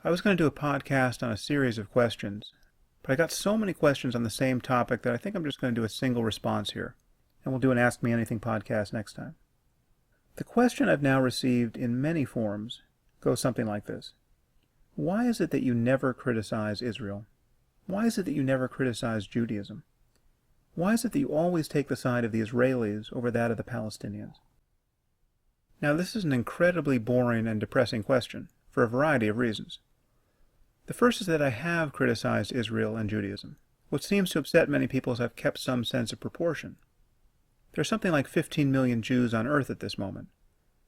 I was going to do a podcast on a series of questions, but I got so many questions on the same topic that I think I'm just going to do a single response here, and we'll do an Ask Me Anything podcast next time. The question I've now received in many forms goes something like this. Why is it that you never criticize Israel? Why is it that you never criticize Judaism? Why is it that you always take the side of the Israelis over that of the Palestinians? Now, this is an incredibly boring and depressing question, for a variety of reasons. The first is that I have criticized Israel and Judaism. What seems to upset many people is I've kept some sense of proportion. There are something like 15 million Jews on earth at this moment.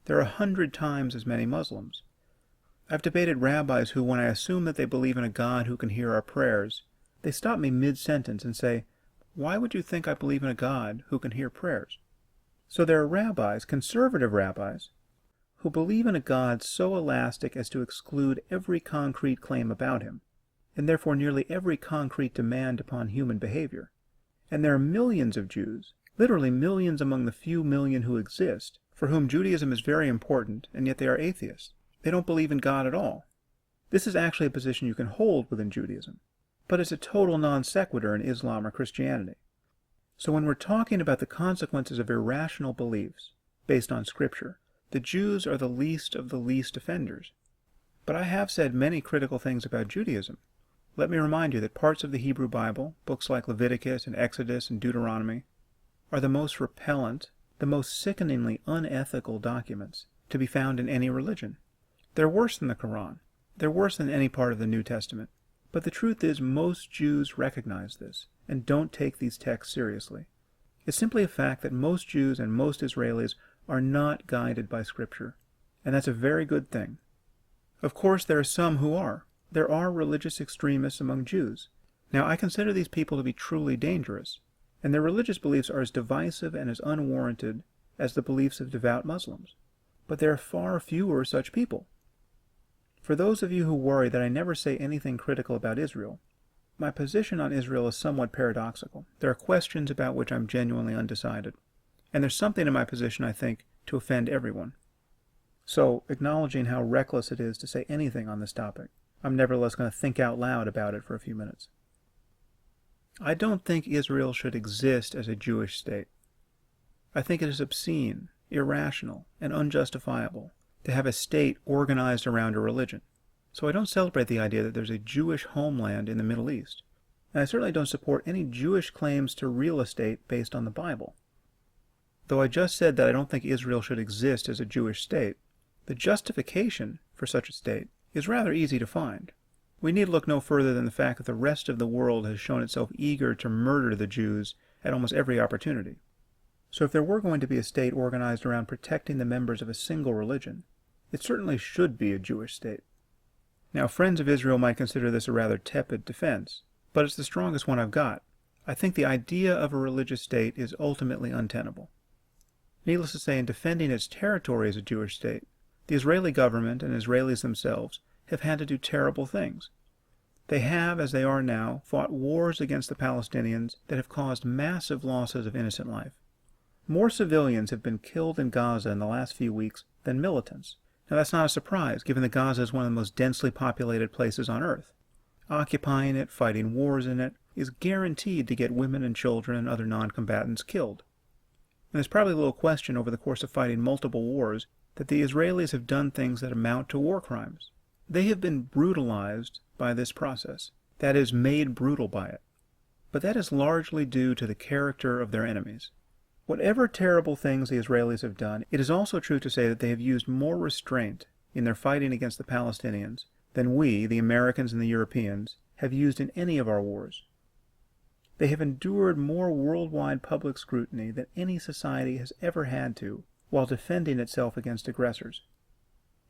There are 100 times as many Muslims. I've debated rabbis who, when I assume that they believe in a God who can hear our prayers, they stop me mid-sentence and say, "Why would you think I believe in a God who can hear prayers?" So there are rabbis, conservative rabbis, who believe in a God so elastic as to exclude every concrete claim about him, and therefore nearly every concrete demand upon human behavior. And there are millions of Jews, literally millions among the few million who exist, for whom Judaism is very important, and yet they are atheists. They don't believe in God at all. This is actually a position you can hold within Judaism, but it's a total non sequitur in Islam or Christianity. So when we're talking about the consequences of irrational beliefs based on Scripture, the Jews are the least of the least offenders. But I have said many critical things about Judaism. Let me remind you that parts of the Hebrew Bible, books like Leviticus and Exodus and Deuteronomy, are the most repellent, the most sickeningly unethical documents to be found in any religion. They're worse than the Quran. They're worse than any part of the New Testament. But the truth is most Jews recognize this and don't take these texts seriously. It's simply a fact that most Jews and most Israelis are not guided by Scripture, and that's a very good thing. Of course, there are some who are. There are religious extremists among Jews. Now, I consider these people to be truly dangerous, and their religious beliefs are as divisive and as unwarranted as the beliefs of devout Muslims. But there are far fewer such people. For those of you who worry that I never say anything critical about Israel, my position on Israel is somewhat paradoxical. There are questions about which I'm genuinely undecided. And there's something in my position, I think, to offend everyone. So, acknowledging how reckless it is to say anything on this topic, I'm nevertheless going to think out loud about it for a few minutes. I don't think Israel should exist as a Jewish state. I think it is obscene, irrational, and unjustifiable to have a state organized around a religion. So I don't celebrate the idea that there's a Jewish homeland in the Middle East. And I certainly don't support any Jewish claims to real estate based on the Bible. Though I just said that I don't think Israel should exist as a Jewish state, the justification for such a state is rather easy to find. We need look no further than the fact that the rest of the world has shown itself eager to murder the Jews at almost every opportunity. So if there were going to be a state organized around protecting the members of a single religion, it certainly should be a Jewish state. Now, friends of Israel might consider this a rather tepid defense, but it's the strongest one I've got. I think the idea of a religious state is ultimately untenable. Needless to say, in defending its territory as a Jewish state, the Israeli government and Israelis themselves have had to do terrible things. They have, as they are now, fought wars against the Palestinians that have caused massive losses of innocent life. More civilians have been killed in Gaza in the last few weeks than militants. Now, that's not a surprise, given that Gaza is one of the most densely populated places on earth. Occupying it, fighting wars in it, is guaranteed to get women and children and other non-combatants killed. And there's probably little question over the course of fighting multiple wars that the Israelis have done things that amount to war crimes. They have been brutalized by this process, that is, made brutal by it. But that is largely due to the character of their enemies. Whatever terrible things the Israelis have done, it is also true to say that they have used more restraint in their fighting against the Palestinians than we, the Americans and the Europeans, have used in any of our wars. They have endured more worldwide public scrutiny than any society has ever had to while defending itself against aggressors.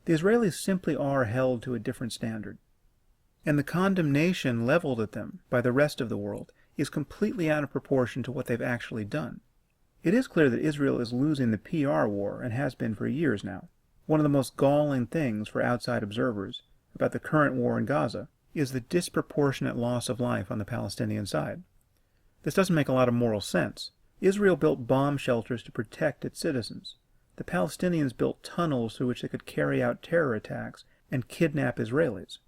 The Israelis simply are held to a different standard. And the condemnation leveled at them by the rest of the world is completely out of proportion to what they've actually done. It is clear that Israel is losing the PR war and has been for years now. One of the most galling things for outside observers about the current war in Gaza is the disproportionate loss of life on the Palestinian side. This doesn't make a lot of moral sense. Israel built bomb shelters to protect its citizens. The Palestinians built tunnels through which they could carry out terror attacks and kidnap Israelis.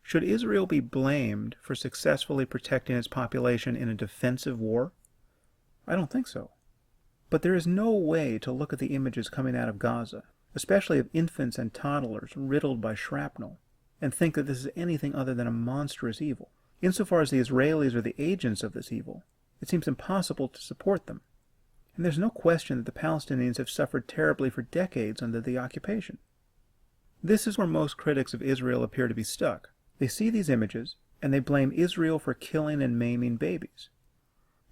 Should Israel be blamed for successfully protecting its population in a defensive war? I don't think so. But there is no way to look at the images coming out of Gaza, especially of infants and toddlers riddled by shrapnel, and think that this is anything other than a monstrous evil. Insofar as the Israelis are the agents of this evil, it seems impossible to support them. And there's no question that the Palestinians have suffered terribly for decades under the occupation. This is where most critics of Israel appear to be stuck. They see these images, and they blame Israel for killing and maiming babies.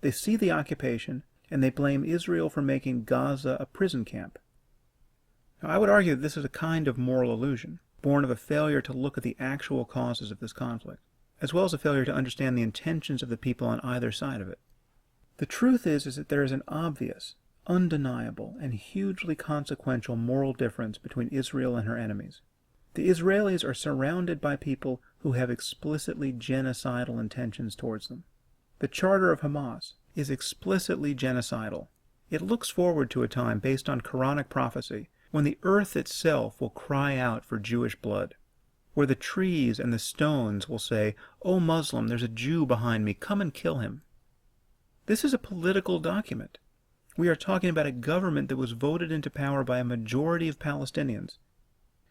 They see the occupation, and they blame Israel for making Gaza a prison camp. Now, I would argue that this is a kind of moral illusion, born of a failure to look at the actual causes of this conflict, as well as a failure to understand the intentions of the people on either side of it. The truth is that there is an obvious, undeniable, and hugely consequential moral difference between Israel and her enemies. The Israelis are surrounded by people who have explicitly genocidal intentions towards them. The charter of Hamas is explicitly genocidal. It looks forward to a time based on Quranic prophecy when the earth itself will cry out for Jewish blood, where the trees and the stones will say, "O Muslim, there's a Jew behind me, come and kill him." This is a political document. We are talking about a government that was voted into power by a majority of Palestinians.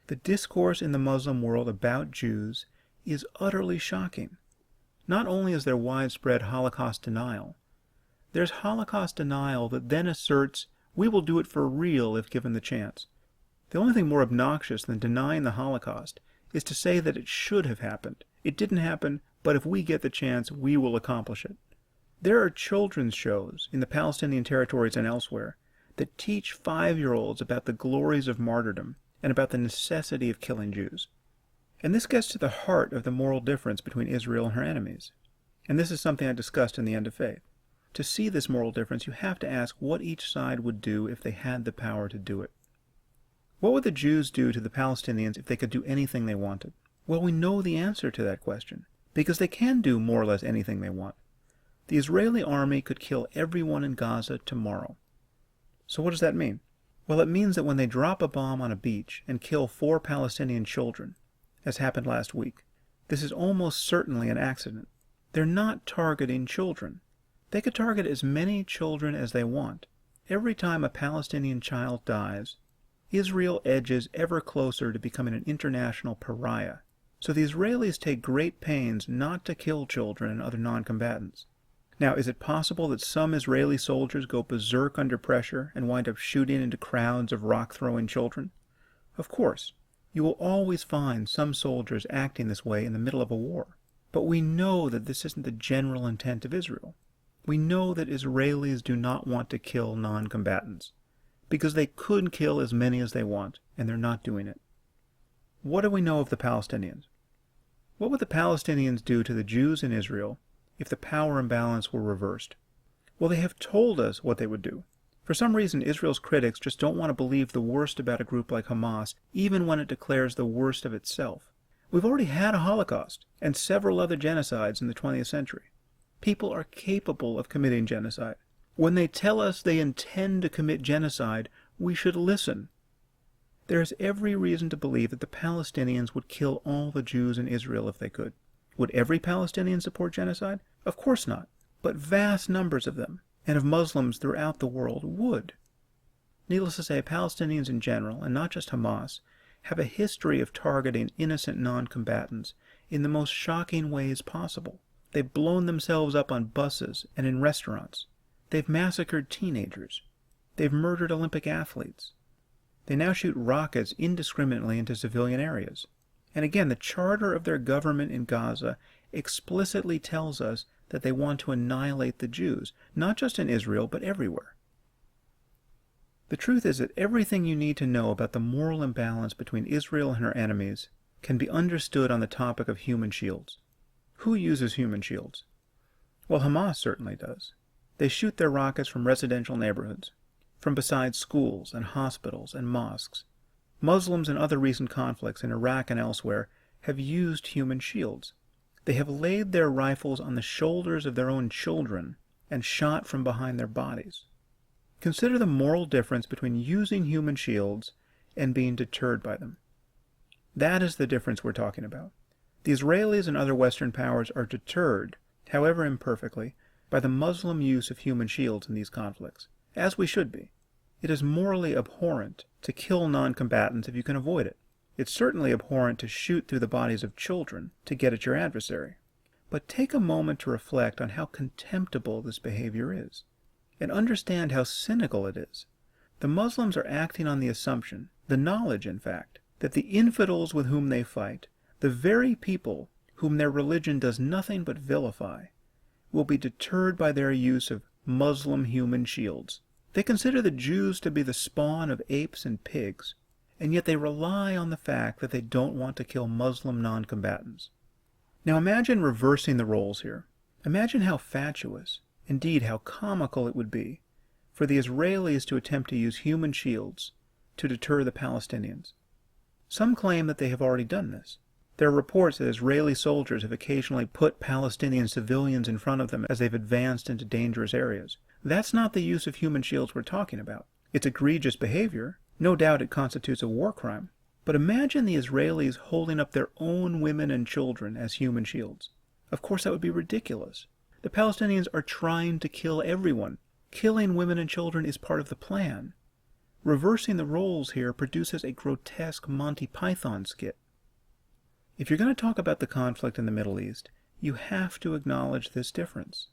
The discourse in the Muslim world about Jews is utterly shocking. Not only is there widespread Holocaust denial, there's Holocaust denial that then asserts, we will do it for real if given the chance. The only thing more obnoxious than denying the Holocaust is to say that it should have happened. It didn't happen, but if we get the chance, we will accomplish it. There are children's shows in the Palestinian territories and elsewhere that teach 5-year-olds about the glories of martyrdom and about the necessity of killing Jews. And this gets to the heart of the moral difference between Israel and her enemies. And this is something I discussed in The End of Faith. To see this moral difference, you have to ask what each side would do if they had the power to do it. What would the Jews do to the Palestinians if they could do anything they wanted? Well, we know the answer to that question, because they can do more or less anything they want. The Israeli army could kill everyone in Gaza tomorrow. So what does that mean? Well, it means that when they drop a bomb on a beach and kill 4 Palestinian children, as happened last week, this is almost certainly an accident. They're not targeting children. They could target as many children as they want. Every time a Palestinian child dies, Israel edges ever closer to becoming an international pariah. So the Israelis take great pains not to kill children and other non-combatants. Now, is it possible that some Israeli soldiers go berserk under pressure and wind up shooting into crowds of rock-throwing children? Of course. You will always find some soldiers acting this way in the middle of a war. But we know that this isn't the general intent of Israel. We know that Israelis do not want to kill non-combatants, because they could kill as many as they want, and they're not doing it. What do we know of the Palestinians? What would the Palestinians do to the Jews in Israel if the power imbalance were reversed? Well, they have told us what they would do. For some reason, Israel's critics just don't want to believe the worst about a group like Hamas, even when it declares the worst of itself. We've already had a Holocaust and several other genocides in the 20th century. People are capable of committing genocide. When they tell us they intend to commit genocide, we should listen. There is every reason to believe that the Palestinians would kill all the Jews in Israel if they could. Would every Palestinian support genocide? Of course not. But vast numbers of them, and of Muslims throughout the world, would. Needless to say, Palestinians in general, and not just Hamas, have a history of targeting innocent non-combatants in the most shocking ways possible. They've blown themselves up on buses and in restaurants. They've massacred teenagers. They've murdered Olympic athletes. They now shoot rockets indiscriminately into civilian areas. And again, the charter of their government in Gaza explicitly tells us that they want to annihilate the Jews, not just in Israel, but everywhere. The truth is that everything you need to know about the moral imbalance between Israel and her enemies can be understood on the topic of human shields. Who uses human shields? Well, Hamas certainly does. They shoot their rockets from residential neighborhoods, from beside schools and hospitals and mosques. Muslims in other recent conflicts in Iraq and elsewhere have used human shields. They have laid their rifles on the shoulders of their own children and shot from behind their bodies. Consider the moral difference between using human shields and being deterred by them. That is the difference we're talking about. The Israelis and other Western powers are deterred, however imperfectly, by the Muslim use of human shields in these conflicts, as we should be. It is morally abhorrent to kill non-combatants if you can avoid it. It's certainly abhorrent to shoot through the bodies of children to get at your adversary. But take a moment to reflect on how contemptible this behavior is, and understand how cynical it is. The Muslims are acting on the assumption, the knowledge in fact, that the infidels with whom they fight, the very people whom their religion does nothing but vilify, will be deterred by their use of Muslim human shields. They consider the Jews to be the spawn of apes and pigs, and yet they rely on the fact that they don't want to kill Muslim non-combatants. Now imagine reversing the roles here. Imagine how fatuous, indeed how comical it would be, for the Israelis to attempt to use human shields to deter the Palestinians. Some claim that they have already done this. There are reports that Israeli soldiers have occasionally put Palestinian civilians in front of them as they've advanced into dangerous areas. That's not the use of human shields we're talking about. It's egregious behavior. No doubt it constitutes a war crime. But imagine the Israelis holding up their own women and children as human shields. Of course that would be ridiculous. The Palestinians are trying to kill everyone. Killing women and children is part of the plan. Reversing the roles here produces a grotesque Monty Python skit. If you're going to talk about the conflict in the Middle East, you have to acknowledge this difference.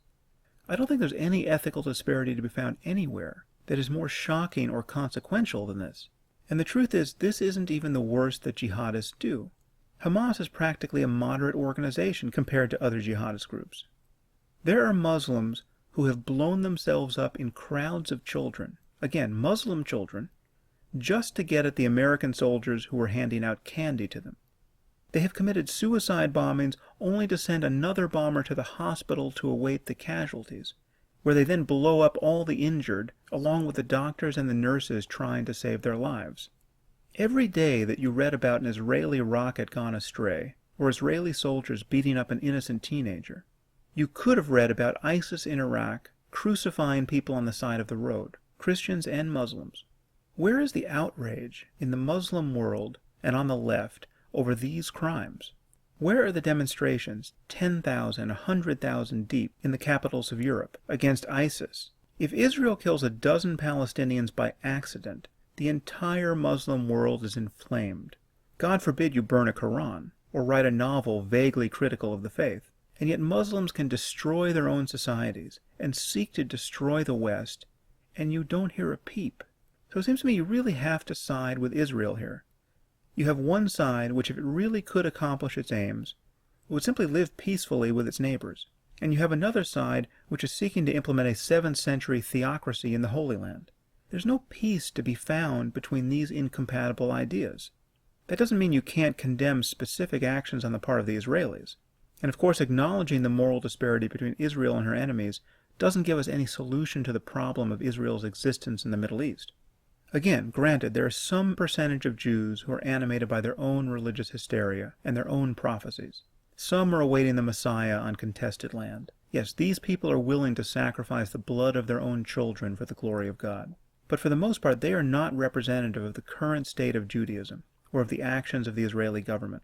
I don't think there's any ethical disparity to be found anywhere that is more shocking or consequential than this. And the truth is, this isn't even the worst that jihadists do. Hamas is practically a moderate organization compared to other jihadist groups. There are Muslims who have blown themselves up in crowds of children, again, Muslim children, just to get at the American soldiers who were handing out candy to them. They have committed suicide bombings only to send another bomber to the hospital to await the casualties, where they then blow up all the injured, along with the doctors and the nurses trying to save their lives. Every day that you read about an Israeli rocket gone astray, or Israeli soldiers beating up an innocent teenager, you could have read about ISIS in Iraq crucifying people on the side of the road, Christians and Muslims. Where is the outrage in the Muslim world and on the left over these crimes? Where are the demonstrations, 10,000, 100,000 deep, in the capitals of Europe against ISIS? If Israel kills a dozen Palestinians by accident, the entire Muslim world is inflamed. God forbid you burn a Quran, or write a novel vaguely critical of the faith. And yet Muslims can destroy their own societies and seek to destroy the West, and you don't hear a peep. So it seems to me you really have to side with Israel here. You have one side which, if it really could accomplish its aims, would simply live peacefully with its neighbors. And you have another side which is seeking to implement a 7th century theocracy in the Holy Land. There's no peace to be found between these incompatible ideas. That doesn't mean you can't condemn specific actions on the part of the Israelis. And of course, acknowledging the moral disparity between Israel and her enemies doesn't give us any solution to the problem of Israel's existence in the Middle East. Again, granted, there is some percentage of Jews who are animated by their own religious hysteria and their own prophecies. Some are awaiting the Messiah on contested land. Yes, these people are willing to sacrifice the blood of their own children for the glory of God. But for the most part, they are not representative of the current state of Judaism or of the actions of the Israeli government.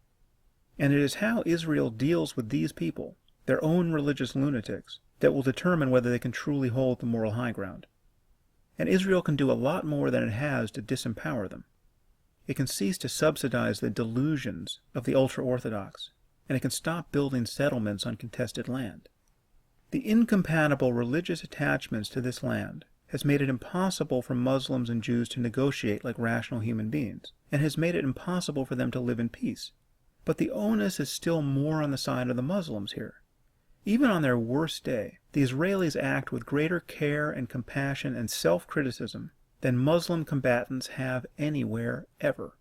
And it is how Israel deals with these people, their own religious lunatics, that will determine whether they can truly hold the moral high ground. And Israel can do a lot more than it has to disempower them. It can cease to subsidize the delusions of the ultra-Orthodox, and it can stop building settlements on contested land. The incompatible religious attachments to this land has made it impossible for Muslims and Jews to negotiate like rational human beings, and has made it impossible for them to live in peace. But the onus is still more on the side of the Muslims here. Even on their worst day, the Israelis act with greater care and compassion and self-criticism than Muslim combatants have anywhere ever.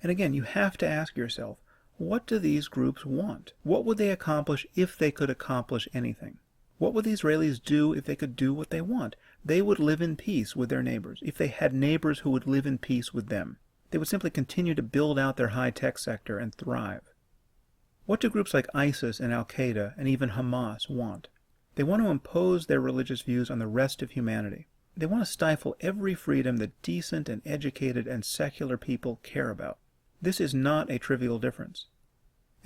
And again, you have to ask yourself, what do these groups want? What would they accomplish if they could accomplish anything? What would the Israelis do if they could do what they want? They would live in peace with their neighbors, if they had neighbors who would live in peace with them. They would simply continue to build out their high-tech sector and thrive. What do groups like ISIS and Al-Qaeda and even Hamas want? They want to impose their religious views on the rest of humanity. They want to stifle every freedom that decent and educated and secular people care about. This is not a trivial difference.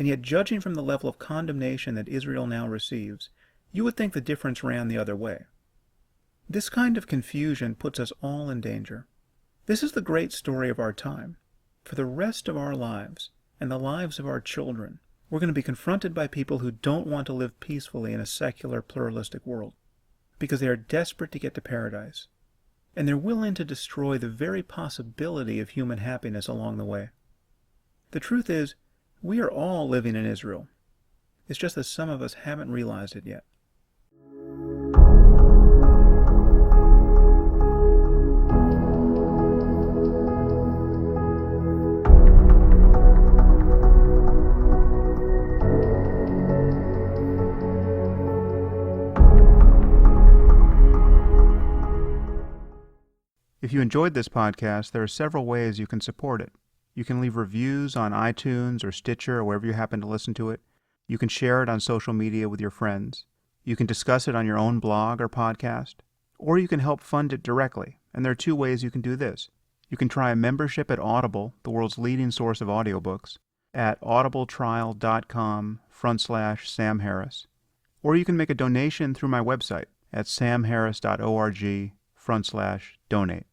And yet, judging from the level of condemnation that Israel now receives, you would think the difference ran the other way. This kind of confusion puts us all in danger. This is the great story of our time. For the rest of our lives, and the lives of our children, we're going to be confronted by people who don't want to live peacefully in a secular, pluralistic world, because they are desperate to get to paradise, and they're willing to destroy the very possibility of human happiness along the way. The truth is, we are all living in Israel. It's just that some of us haven't realized it yet. If you enjoyed this podcast, there are several ways you can support it. You can leave reviews on iTunes or Stitcher or wherever you happen to listen to it. You can share it on social media with your friends. You can discuss it on your own blog or podcast. Or you can help fund it directly, and there are two ways you can do this. You can try a membership at Audible, the world's leading source of audiobooks, at audibletrial.com/Sam Harris. Or you can make a donation through my website at samharris.org/donate.